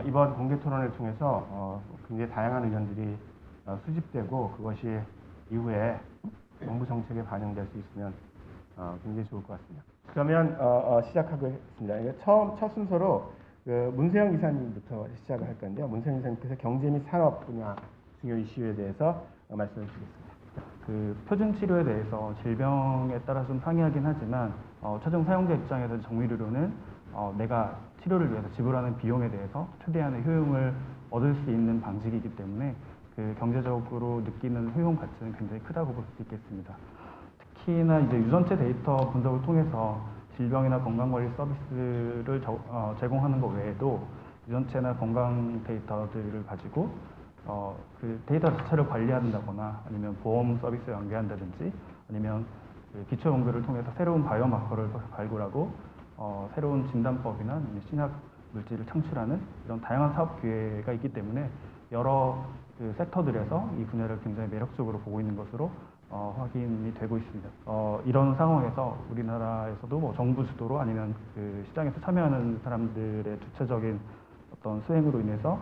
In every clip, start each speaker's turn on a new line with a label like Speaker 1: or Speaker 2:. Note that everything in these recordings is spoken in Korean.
Speaker 1: 이번 공개 토론을 통해서 굉장히 다양한 의견들이 수집되고 그것이 이후에 정부 정책에 반영될 수 있으면 굉장히 좋을 것 같습니다. 그러면 시작하겠습니다. 첫 순서로 문세영 이사님부터 시작을 할 건데요. 문세영 이사님께서 경제 및 산업 분야 중요 이슈에 대해서 말씀해 주시겠습니다.
Speaker 2: 그 표준 치료에 대해서 질병에 따라 좀 상이하긴 하지만 최종 사용자 입장에서 정밀의료는 내가 치료를 위해서 지불하는 비용에 대해서 최대한의 효용을 얻을 수 있는 방식이기 때문에 그 경제적으로 느끼는 효용 가치는 굉장히 크다고 볼 수 있겠습니다. 특히나 이제 유전체 데이터 분석을 통해서 질병이나 건강관리 서비스를 제공하는 것 외에도 유전체나 건강 데이터들을 가지고 그 데이터 자체를 관리한다거나 아니면 보험 서비스에 연계한다든지 아니면 그 기초 연구를 통해서 새로운 바이오마커를 발굴하고 새로운 진단법이나 신약 물질을 창출하는 이런 다양한 사업 기회가 있기 때문에 여러 그 섹터들에서 이 분야를 굉장히 매력적으로 보고 있는 것으로 확인이 되고 있습니다. 이런 상황에서 우리나라에서도 뭐 정부 주도로 아니면 그 시장에서 참여하는 사람들의 주체적인 어떤 수행으로 인해서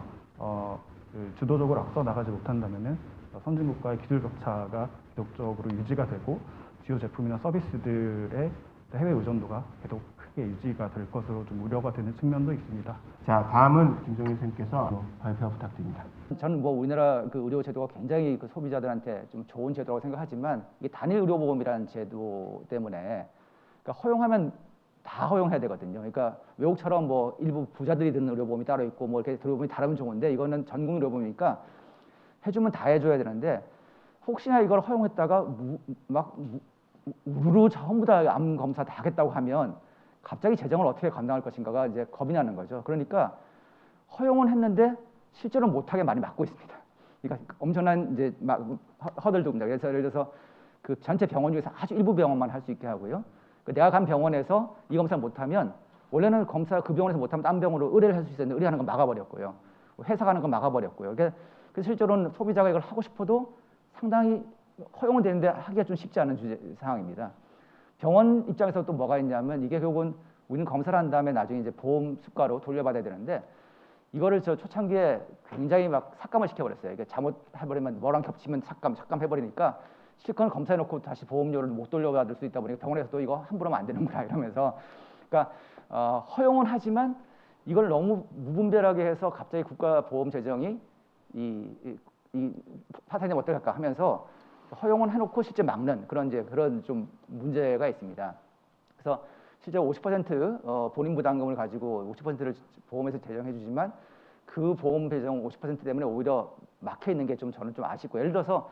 Speaker 2: 그 주도적으로 앞서 나가지 못한다면은 선진국과의 기술 격차가 계속적으로 유지가 되고 주요 제품이나 서비스들의 해외 의존도가 계속 크게 유지가 될 것으로 좀 우려가 되는 측면도 있습니다.
Speaker 1: 자, 다음은 김종인 선생님께서 발표 부탁드립니다.
Speaker 3: 저는 뭐 우리나라 그 의료 제도가 굉장히 그 소비자들한테 좀 좋은 제도라고 생각하지만 이게 단일 의료보험이라는 제도 때문에 그러니까 허용하면 다 허용해야 되거든요. 그러니까 외국처럼 뭐 일부 부자들이 드는 의료보험이 따로 있고 뭐 이렇게 의료보험이 다르면 좋은데 이거는 전국 의료보험이니까 해주면 다 해줘야 되는데 혹시나 이걸 허용했다가 우르르 전부 다 암 검사 다 하겠다고 하면 갑자기 재정을 어떻게 감당할 것인가가 이제 겁이 나는 거죠. 그러니까 허용은 했는데 실제로 못하게 많이 막고 있습니다. 그러니까 엄청난 이제 막 허들도 그래서 예를 들어서 그 전체 병원 중에서 아주 일부 병원만 할 수 있게 하고요. 내가 간 병원에서 이 검사를 못하면 원래는 검사 그 병원에서 못하면 딴 병원으로 의뢰를 할 수 있었는데 의뢰하는 건 막아버렸고요. 회사 가는 건 막아버렸고요. 그래서 실제로는 소비자가 이걸 하고 싶어도 상당히 허용은 되는데 하기가 좀 쉽지 않은 상황입니다. 병원 입장에서 또 뭐가 있냐면 이게 결국은 우리는 검사를 한 다음에 나중에 이제 보험 수가로 돌려받아야 되는데 이거를 저 초창기에 굉장히 막 삭감을 시켜버렸어요. 이게 잘못해버리면 뭐랑 겹치면 삭감해버리니까 실컷 검사해놓고 다시 보험료를 못 돌려받을 수 있다 보니까 병원에서도 이거 함부로 하면 안 되는구나 이러면서 그러니까 허용은 하지만 이걸 너무 무분별하게 해서 갑자기 국가 보험 재정이 이 파탄이 어떨까 하면서 허용은 해놓고 실제 막는 그런 좀 문제가 있습니다. 그래서 실제 50% 본인 부담금을 가지고 50%를 보험에서 재정해주지만 그 보험 배정 50% 때문에 오히려 막혀 있는 게 좀 저는 좀 아쉽고 예를 들어서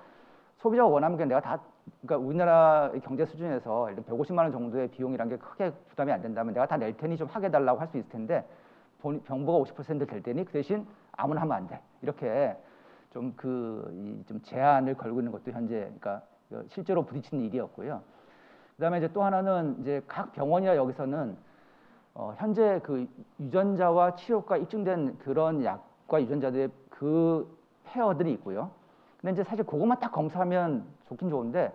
Speaker 3: 소비자가 원하면 그냥 내가 다 그러니까 우리나라 경제 수준에서 150만 원 정도의 비용이란 게 크게 부담이 안 된다면 내가 다 낼 테니 좀 하게 해달라고 할 수 있을 텐데 정부가 50% 될 테니 그 대신 아무나 하면 안 돼 이렇게 좀 좀 제한을 걸고 있는 것도 현재 그러니까 실제로 부딪히는 일이었고요. 그다음에 이제 또 하나는 이제 각 병원이나 여기서는 현재 그 유전자와 치료가 입증된 그런 약과 유전자들의 그 페어들이 있고요. 근데 이제 사실 그것만 딱 검사하면 좋긴 좋은데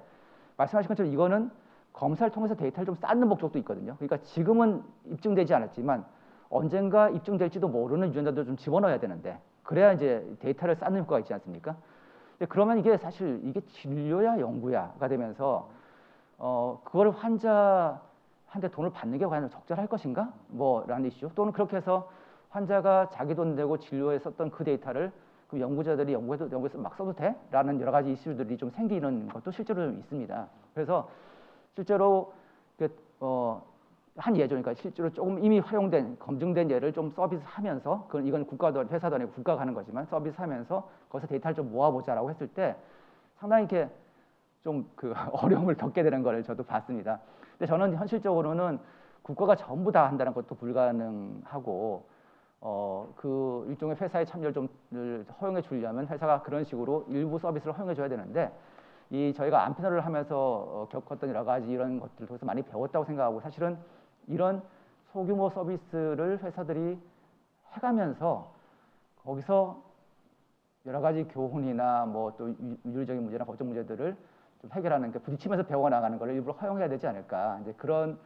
Speaker 3: 말씀하신 것처럼 이거는 검사를 통해서 데이터를 좀 쌓는 목적도 있거든요. 그러니까 지금은 입증되지 않았지만 언젠가 입증될지도 모르는 유전자도 좀 집어넣어야 되는데 그래야 이제 데이터를 쌓는 효과가 있지 않습니까? 근데 그러면 이게 사실 이게 진료야 연구야가 되면서 그걸 환자한테 돈을 받는 게 과연 적절할 것인가? 뭐라는 이슈 또는 그렇게 해서 환자가 자기 돈 내고 진료에 썼던 그 데이터를 그 연구자들이 연구해서 막 써도 돼? 라는 여러 가지 이슈들이 좀 생기는 것도 실제로 있습니다. 그래서 실제로 한 예죠. 그러니까 실제로 조금 이미 활용된 검증된 예를 좀 서비스하면서 이건 회사도 아니고 국가가 하는 거지만 서비스하면서 거기서 데이터를 좀 모아보자라고 했을 때 상당히 이렇게 좀 어려움을 겪게 되는 걸 저도 봤습니다. 근데 저는 현실적으로는 국가가 전부 다 한다는 것도 불가능하고 그 일종의 회사의 참여를 좀 허용해 주려면 회사가 그런 식으로 일부 서비스를 허용해 줘야 되는데 저희가 암 패널을 하면서 겪었던 여러 가지 이런 것들을 통해서 많이 배웠다고 생각하고 사실은 이런 소규모 서비스를 회사들이 해가면서 거기서 여러 가지 교훈이나 뭐 또 윤리적인 문제나 법적 문제들을 좀 해결하는 부딪히면서 배워나가는 걸 일부러 허용해야 되지 않을까 이제 그런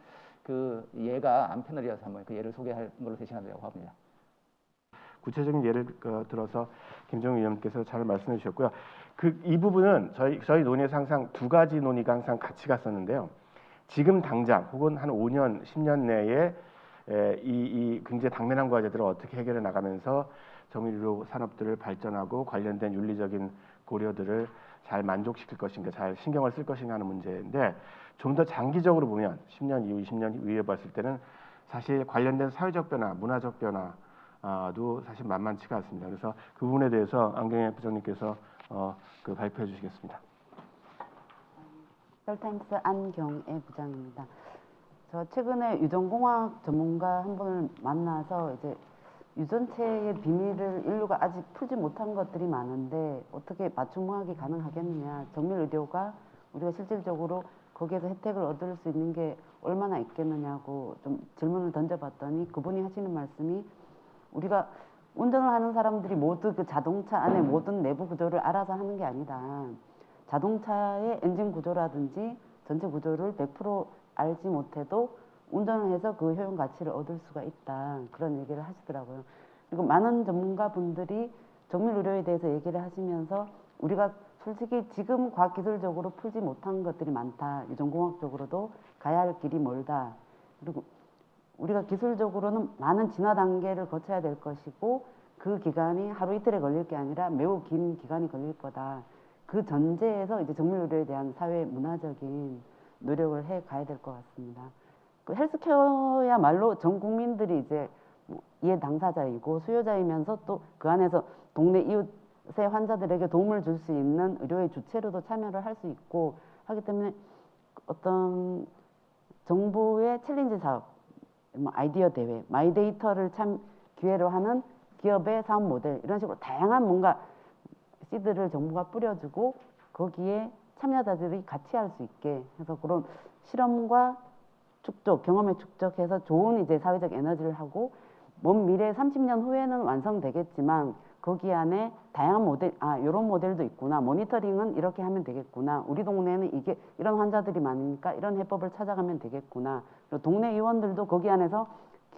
Speaker 3: 예가 암 패널이어서 한번 그 예를 소개할 걸로 대신하려고 합니다.
Speaker 1: 구체적인 예를 들어서 김종인 의원께서 잘 말씀해 주셨고요. 이 부분은 저희 논의에서 항상 두 가지 논의가 항상 같이 갔었는데요. 지금 당장 혹은 한 5년, 10년 내에 이 굉장히 당면한 과제들을 어떻게 해결해 나가면서 정밀의료 산업들을 발전하고 관련된 윤리적인 고려들을 잘 만족시킬 것인가, 잘 신경을 쓸 것인가 하는 문제인데, 좀 더 장기적으로 보면 10년 이후, 20년 이후에 봤을 때는 사실 관련된 사회적 변화, 문화적 변화도 사실 만만치가 않습니다. 그래서 그 부분에 대해서 안경혜 부장님께서 발표해 주시겠습니다.
Speaker 4: 셀타임스 안경애 부장입니다. 저 최근에 유전공학 전문가 한 분을 만나서 이제 유전체의 비밀을 인류가 아직 풀지 못한 것들이 많은데 어떻게 맞춤화하기 가능하겠느냐, 정밀의료가 우리가 실질적으로 거기에서 혜택을 얻을 수 있는 게 얼마나 있겠느냐고 좀 질문을 던져봤더니 그분이 하시는 말씀이, 우리가 운전을 하는 사람들이 모두 그 자동차 안에 모든 내부 구조를 알아서 하는 게 아니다. 자동차의 엔진 구조라든지 전체 구조를 100% 알지 못해도 운전을 해서 그 효용 가치를 얻을 수가 있다. 그런 얘기를 하시더라고요. 그리고 많은 전문가분들이 정밀의료에 대해서 얘기를 하시면서 우리가 솔직히 지금 과학기술적으로 풀지 못한 것들이 많다. 유전공학적으로도 가야 할 길이 멀다. 그리고 우리가 기술적으로는 많은 진화 단계를 거쳐야 될 것이고 그 기간이 하루 이틀에 걸릴 게 아니라 매우 긴 기간이 걸릴 거다. 그 전제에서 이제 정밀의료에 대한 사회 문화적인 노력을 해 가야 될 것 같습니다. 그 헬스케어야말로 전 국민들이 이제 이해 당사자이고 수요자이면서 또 그 안에서 동네 이웃의 환자들에게 도움을 줄 수 있는 의료의 주체로도 참여를 할 수 있고 하기 때문에 어떤 정부의 챌린지 사업, 아이디어 대회, 마이데이터를 참 기회로 하는 기업의 사업 모델, 이런 식으로 다양한 뭔가 씨드를 정부가 뿌려주고 거기에 참여자들이 같이 할 수 있게 해서 그런 실험과 축적, 경험에 축적해서 좋은 이제 사회적 에너지를 하고 먼 미래 30년 후에는 완성되겠지만 거기 안에 다양한 모델, 이런 모델도 있구나, 모니터링은 이렇게 하면 되겠구나, 우리 동네에는 이게 이런 환자들이 많으니까 이런 해법을 찾아가면 되겠구나, 그리고 동네 의원들도 거기 안에서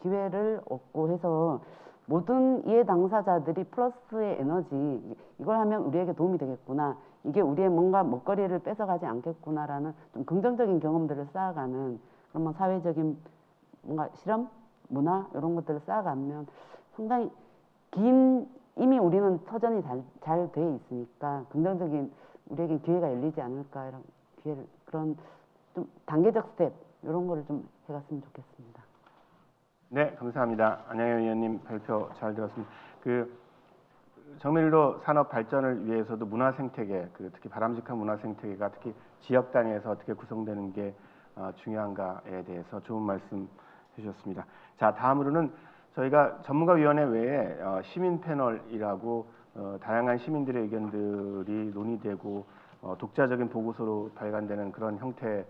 Speaker 4: 기회를 얻고 해서 모든 이해 당사자들이 플러스의 에너지, 이걸 하면 우리에게 도움이 되겠구나, 이게 우리의 뭔가 먹거리를 뺏어가지 않겠구나라는 좀 긍정적인 경험들을 쌓아가는 그런 사회적인 뭔가 실험, 문화 이런 것들을 쌓아가면 상당히 이미 우리는 터전이 잘 돼 있으니까 긍정적인 우리에게 기회가 열리지 않을까, 이런 기회를, 그런 좀 단계적 스텝 이런 거를 좀 해갔으면 좋겠습니다.
Speaker 1: 네, 감사합니다. 안양혜 의원님 발표 잘 들었습니다. 정밀의료 산업 발전을 위해서도 문화 생태계, 특히 바람직한 문화 생태계가 특히 지역 단위에서 어떻게 구성되는 게 중요한가에 대해서 좋은 말씀 해주셨습니다. 자, 다음으로는 저희가 전문가위원회 외에 시민 패널이라고 다양한 시민들의 의견들이 논의되고 독자적인 보고서로 발간되는 그런 형태로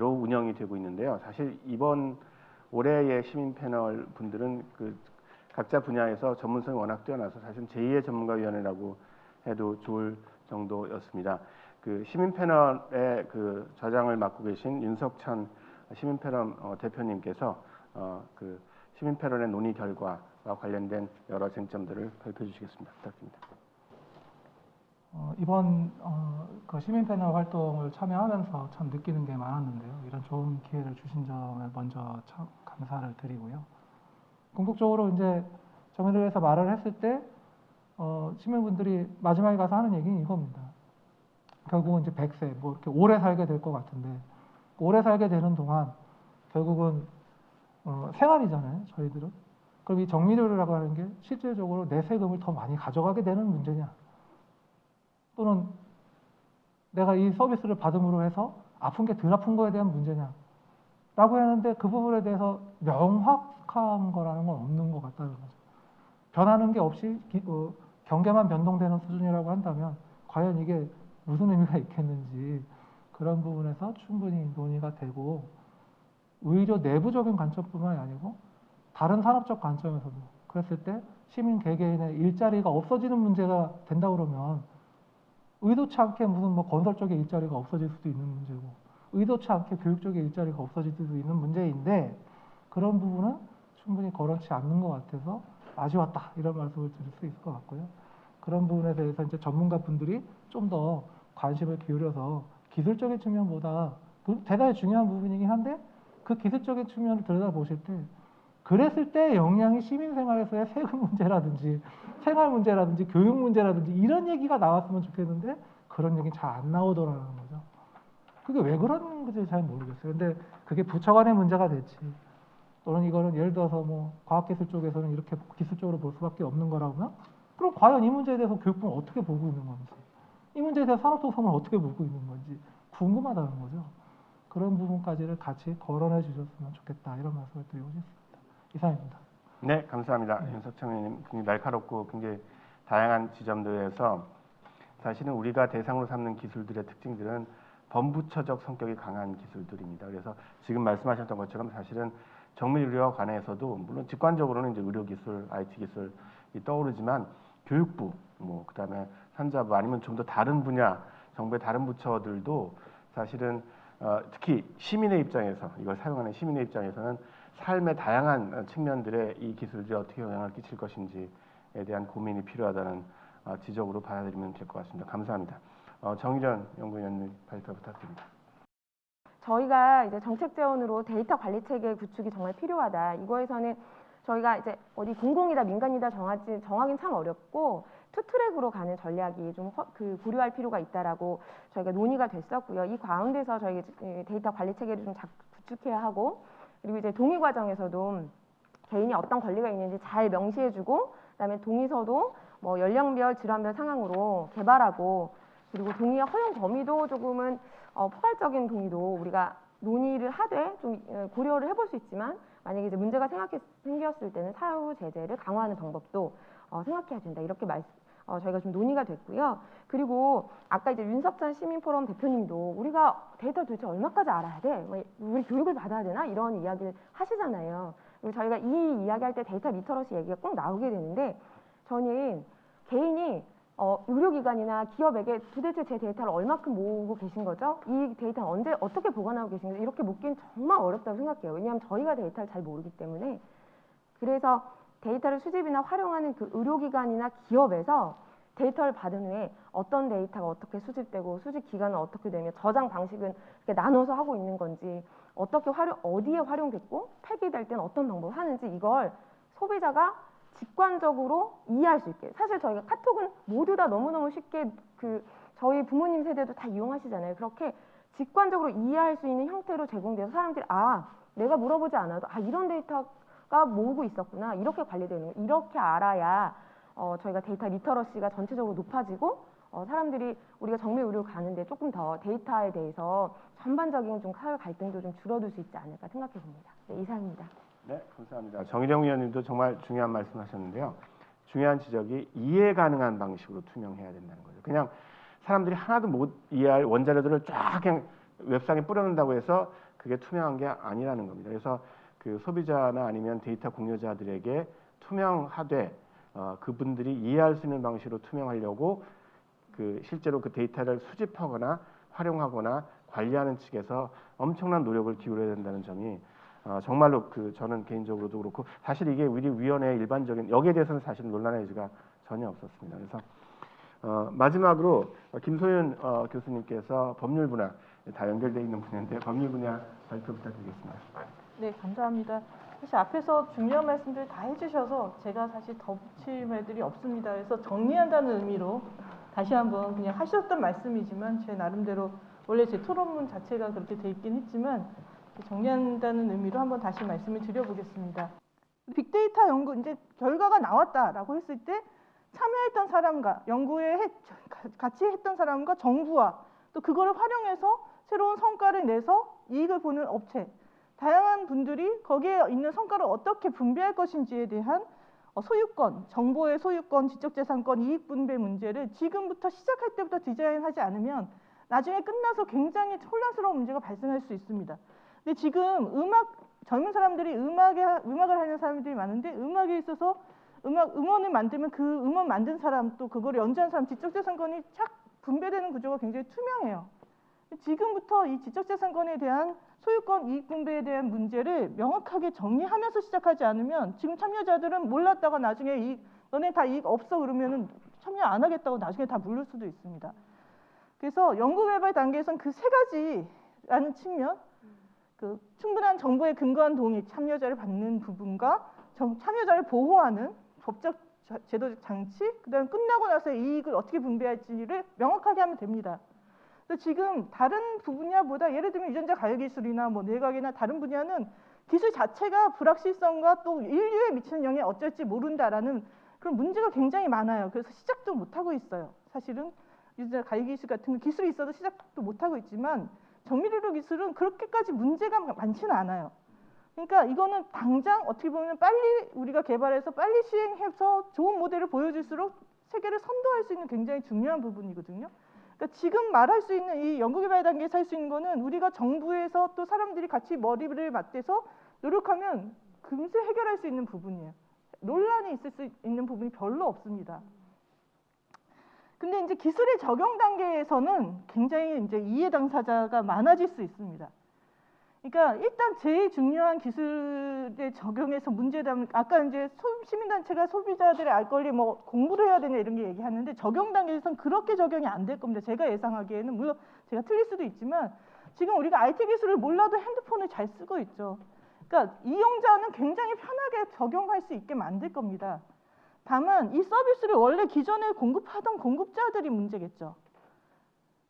Speaker 1: 운영이 되고 있는데요. 사실 이번 올해의 시민 패널 분들은 각자 분야에서 전문성이 워낙 뛰어나서 사실 제2의 전문가위원회라고 해도 좋을 정도였습니다. 시민 패널의 좌장을 맡고 계신 윤석천 시민 패널 대표님께서 시민 패널의 논의 결과와 관련된 여러 쟁점들을 발표해 주시겠습니다. 부탁드립니다.
Speaker 5: 이번 그 시민 패널 활동을 참여하면서 참 느끼는 게 많았는데요. 이런 좋은 기회를 주신 점을 먼저 참 감사를 드리고요. 궁극적으로 이제 정의로에서 말을 했을 때 시민분들이 마지막에 가서 하는 얘기는 이겁니다. 결국은 이제 100세, 뭐 이렇게 오래 살게 될 것 같은데, 오래 살게 되는 동안 결국은 생활이잖아요, 저희들은. 그럼 이 정밀의료라고 하는 게 실질적으로 내 세금을 더 많이 가져가게 되는 문제냐, 또는 내가 이 서비스를 받음으로 해서 아픈 게 덜 아픈 거에 대한 문제냐 라고 하는데, 그 부분에 대해서 명확한 거라는 건 없는 것 같다는 거죠. 변하는 게 없이 경계만 변동되는 수준이라고 한다면 과연 이게 무슨 의미가 있겠는지, 그런 부분에서 충분히 논의가 되고, 오히려 내부적인 관점뿐만이 아니고 다른 산업적 관점에서도 그랬을 때 시민 개개인의 일자리가 없어지는 문제가 된다 그러면 의도치 않게 무슨 건설 쪽의 일자리가 없어질 수도 있는 문제고, 의도치 않게 교육 쪽의 일자리가 없어질 수도 있는 문제인데, 그런 부분은 충분히 거론치 않는 것 같아서 아쉬웠다 이런 말씀을 드릴 수 있을 것 같고요. 그런 부분에 대해서 이제 전문가분들이 좀 더 관심을 기울여서 기술적인 측면보다 대단히 중요한 부분이긴 한데 그 기술적인 측면을 들여다보실 때 그랬을 때 영향이 시민생활에서의 세금 문제라든지 생활 문제라든지 교육 문제라든지 이런 얘기가 나왔으면 좋겠는데 그런 얘기는 잘 안 나오더라는 거죠. 그게 왜 그런 건지 잘 모르겠어요. 근데 그게 부처 간의 문제가 됐지. 또는 이거는 예를 들어서 뭐 과학기술 쪽에서는 이렇게 기술적으로 볼 수밖에 없는 거라면 그럼 과연 이 문제에 대해서 교육부는 어떻게 보고 있는 건지 이 문제에 대해서 산업통상을 어떻게 보고 있는 건지 궁금하다는 거죠. 그런 부분까지를 같이 거론해 주셨으면 좋겠다 이런 말씀을 드리고 싶습니다. 이상입니다.
Speaker 1: 네, 감사합니다. 윤석철 의원님 굉장히 날카롭고 굉장히 다양한 지점들에서 사실은 우리가 대상으로 삼는 기술들의 특징들은 범부처적 성격이 강한 기술들입니다. 그래서 지금 말씀하셨던 것처럼 사실은 정밀의료와 관해서도 물론 직관적으로는 이제 의료기술, IT기술이 떠오르지만 교육부, 뭐 그다음에 산자부 아니면 좀 더 다른 분야, 정부의 다른 부처들도 사실은 특히 시민의 입장에서 이걸 사용하는 시민의 입장에서는 삶의 다양한 측면들에 이 기술들이 어떻게 영향을 끼칠 것인지에 대한 고민이 필요하다는 지적으로 받아들이면 될 것 같습니다. 감사합니다. 정의련 연구위원님 발표 부탁드립니다.
Speaker 6: 저희가 이제 정책 재원으로 데이터 관리 체계 구축이 정말 필요하다. 이거에서는 저희가 이제 어디 공공이다 민간이다 정하기는 참 어렵고 투 트랙으로 가는 전략이 좀 고려할 필요가 있다라고 저희가 논의가 됐었고요. 이 가운데서 저희 데이터 관리 체계를 좀 구축해야 하고 그리고 이제 동의 과정에서도 개인이 어떤 권리가 있는지 잘 명시해주고 그다음에 동의서도 뭐 연령별 질환별 상황으로 개발하고 그리고 동의와 허용 범위도 조금은 포괄적인 동의도 우리가 논의를 하되 좀 고려를 해볼 수 있지만 만약에 이제 문제가 생겼을 때는 사후 제재를 강화하는 방법도 생각해야 된다 이렇게 저희가 좀 논의가 됐고요. 그리고 아까 이제 윤석찬 시민포럼 대표님도 우리가 데이터를 도대체 얼마까지 알아야 돼? 우리 교육을 받아야 되나? 이런 이야기를 하시잖아요. 그리고 저희가 이 이야기할 때 데이터 리터러시 얘기가 꼭 나오게 되는데 저는 개인이 의료기관이나 기업에게 도대체 제 데이터를 얼마큼 모으고 계신 거죠? 이 데이터는 언제 어떻게 보관하고 계신 거죠? 이렇게 묻기는 정말 어렵다고 생각해요. 왜냐하면 저희가 데이터를 잘 모르기 때문에. 그래서 데이터를 수집이나 활용하는 그 의료기관이나 기업에서 데이터를 받은 후에 어떤 데이터가 어떻게 수집되고 수집 기간은 어떻게 되며 저장 방식은 이렇게 나눠서 하고 있는 건지 어떻게 어디에 활용됐고 폐기될 때는 어떤 방법을 하는지 이걸 소비자가 직관적으로 이해할 수 있게. 사실 저희가 카톡은 모두 다 너무너무 쉽게 저희 부모님 세대도 다 이용하시잖아요. 그렇게 직관적으로 이해할 수 있는 형태로 제공돼서 사람들이 내가 물어보지 않아도 이런 데이터가 모으고 있었구나. 이렇게 관리되는 거. 이렇게 알아야 저희가 데이터 리터러시가 전체적으로 높아지고 사람들이 우리가 정밀 의료를 가는데 조금 더 데이터에 대해서 전반적인 좀 사회 갈등도 좀 줄어들 수 있지 않을까 생각해 봅니다. 네, 이상입니다.
Speaker 1: 네, 감사합니다. 정의령 위원님도 정말 중요한 말씀하셨는데요. 중요한 지적이 이해 가능한 방식으로 투명해야 된다는 거죠. 그냥 사람들이 하나도 못 이해할 원자료들을 쫙 그냥 웹상에 뿌려놓는다고 해서 그게 투명한 게 아니라는 겁니다. 그래서 그 소비자나 아니면 데이터 공유자들에게 투명하되 그분들이 이해할 수 있는 방식으로 투명하려고 실제로 그 데이터를 수집하거나 활용하거나 관리하는 측에서 엄청난 노력을 기울여야 된다는 점이 정말로 저는 개인적으로도 그렇고 사실 이게 우리 위원회의 일반적인 여기에 대해서는 사실 논란의 여지가 전혀 없었습니다. 그래서 마지막으로 김소윤 교수님께서 법률 분야 다 연결되어 있는 분야인데 법률 분야 발표 부탁드리겠습니다.
Speaker 7: 네, 감사합니다. 사실 앞에서 중요한 말씀들 다 해주셔서 제가 사실 덧붙일 말들이 없습니다. 그래서 정리한다는 의미로 다시 한번 그냥 하셨던 말씀이지만 제 나름대로 원래 제 토론문 자체가 그렇게 돼 있긴 했지만 정리한다는 의미로 한번 다시 말씀을 드려보겠습니다. 빅데이터 연구 이제 결과가 나왔다라고 했을 때 참여했던 사람과 연구에 같이 했던 사람과 정부와 또 그거를 활용해서 새로운 성과를 내서 이익을 보는 업체 다양한 분들이 거기에 있는 성과를 어떻게 분배할 것인지에 대한 소유권, 정보의 소유권, 지적재산권, 이익분배 문제를 지금부터 시작할 때부터 디자인하지 않으면 나중에 끝나서 굉장히 혼란스러운 문제가 발생할 수 있습니다. 근데 지금 젊은 사람들이 음악을 하는 사람들이 많은데 음악에 있어서 음원을 만들면 그 음원 만든 사람 또 그걸 연주한 사람 지적재산권이 착 분배되는 구조가 굉장히 투명해요. 지금부터 이 지적재산권에 대한 소유권 이익 분배에 대한 문제를 명확하게 정리하면서 시작하지 않으면 지금 참여자들은 몰랐다가 나중에 너네 다 이익 없어 그러면은 참여 안 하겠다고 나중에 다 물을 수도 있습니다. 그래서 연구개발 단계에서는 그 세 가지라는 측면, 그 충분한 정보에 근거한 동의, 참여자를 받는 부분과 참여자를 보호하는 법적 제도적 장치, 그다음 끝나고 나서 이익을 어떻게 분배할지를 명확하게 하면 됩니다. 그래서 지금 다른 분야보다 예를 들면 유전자 가해기술이나 뭐 뇌과학이나 다른 분야는 기술 자체가 불확실성과 또 인류에 미치는 영향이 어쩔지 모른다라는 그런 문제가 굉장히 많아요. 그래서 시작도 못하고 있어요. 사실은 유전자 가해기술 같은 거 기술이 있어도 시작도 못하고 있지만 정밀의료 기술은 그렇게까지 문제가 많지는 않아요. 그러니까 이거는 당장 어떻게 보면 빨리 우리가 개발해서 빨리 시행해서 좋은 모델을 보여줄수록 세계를 선도할 수 있는 굉장히 중요한 부분이거든요. 그러니까 지금 말할 수 있는 이 연구개발 단계에서 할 수 있는 거는 우리가 정부에서 또 사람들이 같이 머리를 맞대서 노력하면 금세 해결할 수 있는 부분이에요. 논란이 있을 수 있는 부분이 별로 없습니다. 근데 이제 기술의 적용 단계에서는 굉장히 이제 이해 당사자가 많아질 수 있습니다. 그러니까 일단 제일 중요한 기술의 적용에서 문제라면 아까 이제 시민단체가 소비자들의 알 권리 뭐 공부를 해야 되냐 이런 게 얘기하는데 적용 단계에서는 그렇게 적용이 안 될 겁니다. 제가 예상하기에는 물론 제가 틀릴 수도 있지만 지금 우리가 IT 기술을 몰라도 핸드폰을 잘 쓰고 있죠. 그러니까 이용자는 굉장히 편하게 적용할 수 있게 만들 겁니다. 다만 이 서비스를 원래 기존에 공급하던 공급자들이 문제겠죠.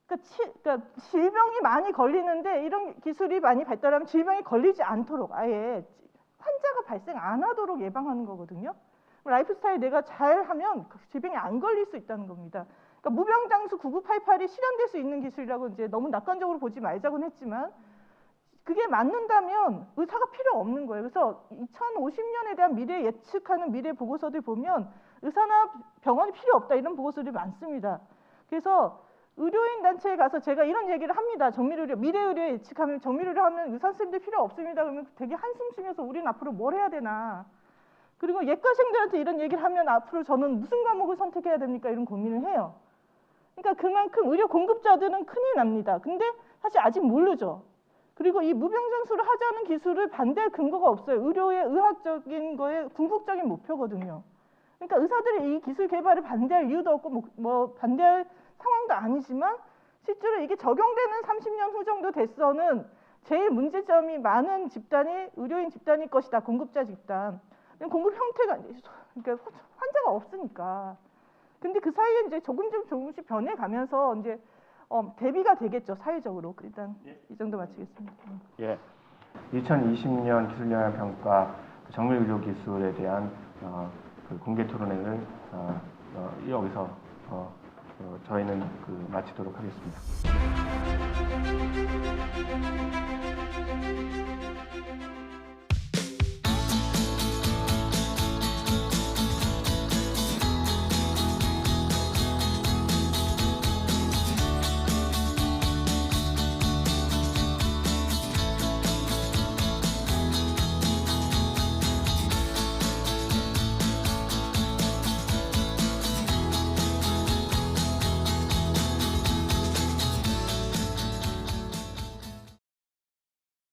Speaker 7: 그러니까 질병이 많이 걸리는데 이런 기술이 많이 발달하면 질병이 걸리지 않도록 아예 환자가 발생 안 하도록 예방하는 거거든요. 라이프 스타일 내가 잘하면 질병이 안 걸릴 수 있다는 겁니다. 그러니까 무병장수 9988이 실현될 수 있는 기술이라고 이제 너무 낙관적으로 보지 말자고는 했지만 그게 맞는다면 의사가 필요 없는 거예요. 그래서 2050년에 대한 미래 예측하는 미래 보고서들 보면 의사나 병원이 필요 없다 이런 보고서들이 많습니다. 그래서 의료인 단체에 가서 제가 이런 얘기를 합니다. 정밀의료, 미래의료 예측하면 정밀의료 하면 의사 선생님들 필요 없습니다. 그러면 되게 한숨 쉬면서 우리는 앞으로 뭘 해야 되나. 그리고 예과생들한테 이런 얘기를 하면 앞으로 저는 무슨 과목을 선택해야 됩니까? 이런 고민을 해요. 그러니까 그만큼 의료 공급자들은 큰일 납니다. 근데 사실 아직 모르죠. 그리고 이 무병장수를 하자는 기술을 반대할 근거가 없어요. 의료의 의학적인 거에 궁극적인 목표거든요. 그러니까 의사들이 이 기술 개발을 반대할 이유도 없고 뭐 반대할 상황도 아니지만 실제로 이게 적용되는 30년 후 정도 돼서는 제일 문제점이 많은 집단이 의료인 집단일 것이다. 공급자 집단. 공급 형태가 그러니까 환자가 없으니까. 근데 그 사이에 이제 조금씩 변해가면서 이제 대비가 되겠죠 사회적으로. 일단 이 정도 마치겠습니다.
Speaker 1: 예, 2020년 기술영향평가 정밀의료 기술에 대한 그 공개 토론회를 여기서 저희는 마치도록 하겠습니다.